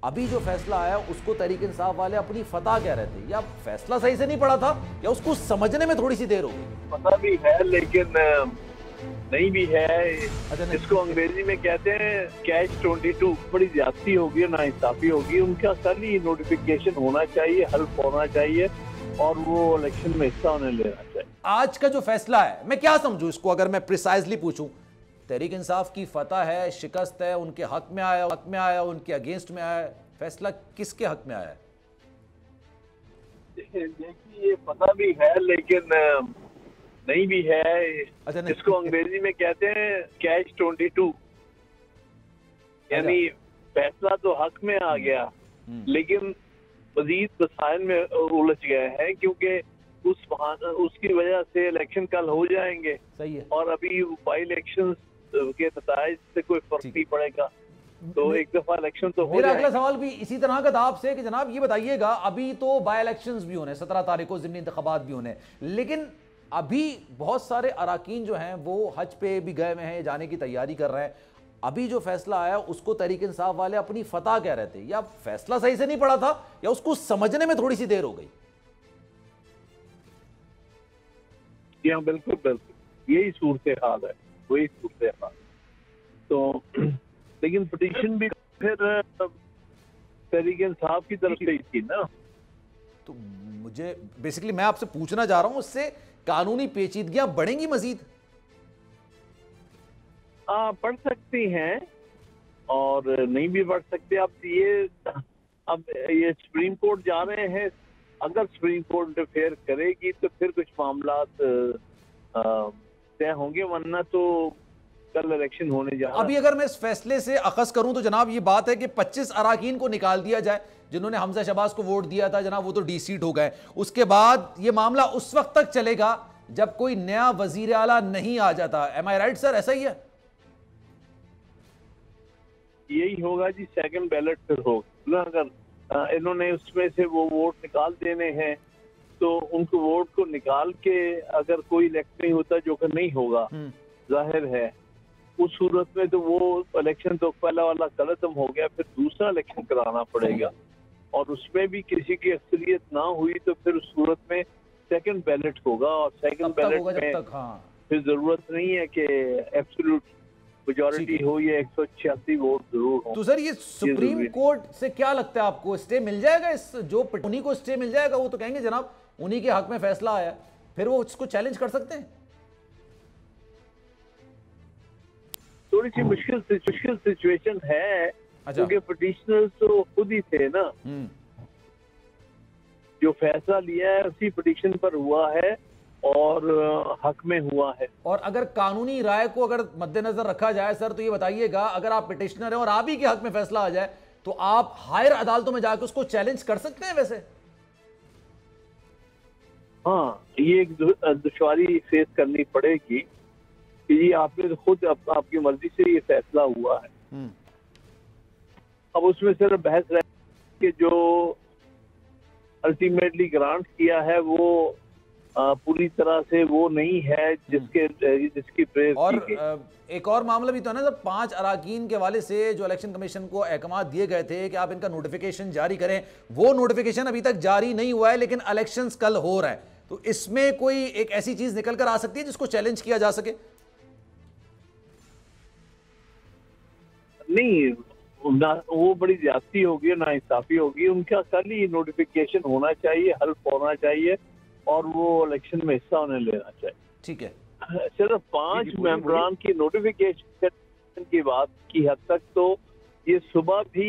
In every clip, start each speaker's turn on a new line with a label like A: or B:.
A: अभी जो फैसला आया उसको तहरीक इंसाफ वाले अपनी फतह कह रहे थे, या फैसला सही से नहीं पढ़ा था या उसको समझने में थोड़ी सी देर हो गई?
B: पता भी है लेकिन नहीं भी है। इसको अंग्रेजी में कहते हैं कैच 22। बड़ी ज्यादती होगी, नाइंसाफी होगी। उनका कल ही नोटिफिकेशन होना चाहिए, हल्फ होना चाहिए और वो इलेक्शन में हिस्सा होने लेना चाहिए।
A: आज का जो फैसला है मैं क्या समझूं इसको, अगर मैं प्रिसाइजली पूछूं? तहरीक इंसाफ की फतह है, शिकस्त है, उनके हक में आया, उनके अगेंस्ट में आया, फैसला किसके हक में आया है?
B: देखिए ये पता भी है लेकिन नहीं भी है। इसको अंग्रेजी में कहते हैं कैच 22, यानी फैसला तो हक में आ गया लेकिन मजीद मसाइल में उलझ गए हैं क्योंकि उसकी वजह से इलेक्शन कल हो जाएंगे।
A: सही है।
B: और अभी बाई इलेक्शन के नताइज से कोई फर्क नहीं पड़ेगा, तो एक दफा इलेक्शन तो हो
A: मेरा अगला सवाल भी इसी तरह का था आपसे कि जनाब ये बताइएगा, अभी तो बाई इलेक्शंस भी होने, 17 तारीख को ज़िमनी इंतखाबात भी होने, लेकिन अभी बहुत सारे अराकीन जो हैं वो हज पे भी गए हुए हैं, जाने की तैयारी कर रहे हैं। अभी जो फैसला आया उसको तहरीक इंसाफ वाले अपनी फतह कह रहे थे, या फैसला सही से नहीं पढ़ा था या उसको समझने में थोड़ी सी देर हो गई?
B: हाँ बिल्कुल बिल्कुल यही सूरत हाल है, वही सूरत हाल। तो लेकिन पिटीशन भी फिर तहरीक इंसाफ की तरफ से ही थी ना।
A: तो मुझे बेसिकली मैं आपसे पूछना चाह रहा हूं, उससे कानूनी पेचीदगियां बढ़ेंगी मजीद?
B: बढ़ सकती हैं और नहीं भी बढ़ सकती। अब ये सुप्रीम कोर्ट जा रहे हैं, अगर सुप्रीम कोर्ट इंटरफेयर करेगी तो फिर कुछ मामला तय होंगे, वरना तो कल इलेक्शन होने जा रहा है।
A: अभी अगर मैं इस फैसले से अखज़ करूं तो जनाब ये बात है कि 25 अराकीन को निकाल दिया जाए जिन्होंने हमजा शहबाज को वोट दिया था, जनाब वो तो डीसीट हो गए। उसके बाद ये मामला उस वक्त तक चलेगा जब कोई नया वजीर आला नहीं आ जाता। एम आई राइट सर, ऐसा ही है?
B: यही होगा जी, सेकंड बैलेट फिर होगा। अगर इन्होंने उसमें से वो वोट निकाल देने हैं तो उनको वोट को निकाल के अगर कोई इलेक्शन नहीं होता, जो कि नहीं होगा जाहिर है, उस सूरत में तो वो इलेक्शन तो पहला वाला खत्म हो गया, फिर दूसरा इलेक्शन कराना पड़ेगा और उसमें भी किसी की अक्सरियत ना हुई तो फिर उस सूरत में सेकंड बैलेट होगा। और सेकंड बैलेट में फिर जरूरत नहीं है कि एब्सोल्यूट मेजॉरिटी हो, ये 186 वोट जरूर हो।
A: तो सर ये सुप्रीम कोर्ट से क्या लगता है आपको, स्टे मिल जाएगा? इस जो उन्हीं को स्टे मिल जाएगा, वो तो कहेंगे जनाब उन्हीं के हक में फैसला आया, फिर वो इसको चैलेंज कर सकते हैं?
B: थोड़ी सी मुश्किल सिचुएशन है क्योंकि पिटिशनर्स तो खुद ही थे ना, जो फैसला लिया है उसी पिटिशन पर हुआ है और हक में हुआ है।
A: और अगर कानूनी राय को अगर मद्देनजर रखा जाए सर, तो ये बताइएगा, अगर आप पिटिशनर हैं और आप ही के हक में फैसला आ जाए तो आप हायर अदालतों में जाकर उसको चैलेंज कर सकते हैं वैसे?
B: हाँ, ये एक दुश्वारी फेस करनी पड़ेगी कि ये आपने तो खुद आपकी मर्जी से ये फैसला हुआ है। अब उसमें सिर्फ बहस रह कि जो अल्टीमेटली ग्रांट किया है वो पूरी तरह से वो नहीं है जिसकी प्रेस।
A: और एक और मामला भी तो है ना सर, 5 अराकीन के हवाले से जो इलेक्शन कमीशन को अहकाम दिए गए थे कि आप इनका नोटिफिकेशन जारी करें, वो नोटिफिकेशन अभी तक जारी नहीं हुआ है लेकिन इलेक्शंस कल हो रहा है। तो इसमें कोई एक ऐसी चीज निकल कर आ सकती है जिसको चैलेंज किया जा सके?
B: नहीं, वो बड़ी ज्यादती होगी, नाइंसाफी होगी। उनका कल ही नोटिफिकेशन होना चाहिए, हल्फ होना चाहिए और वो इलेक्शन में हिस्सा होने लेना चाहिए।
A: ठीक है।
B: सिर्फ 5 मेंबरान की नोटिफिकेशन की बात की हद तक तो ये सुबह भी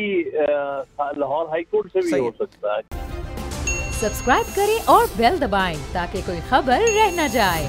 B: लाहौर हाई कोर्ट से भी हो सकता है।
C: सब्सक्राइब करें और बेल दबाएं ताकि कोई खबर रह न जाए।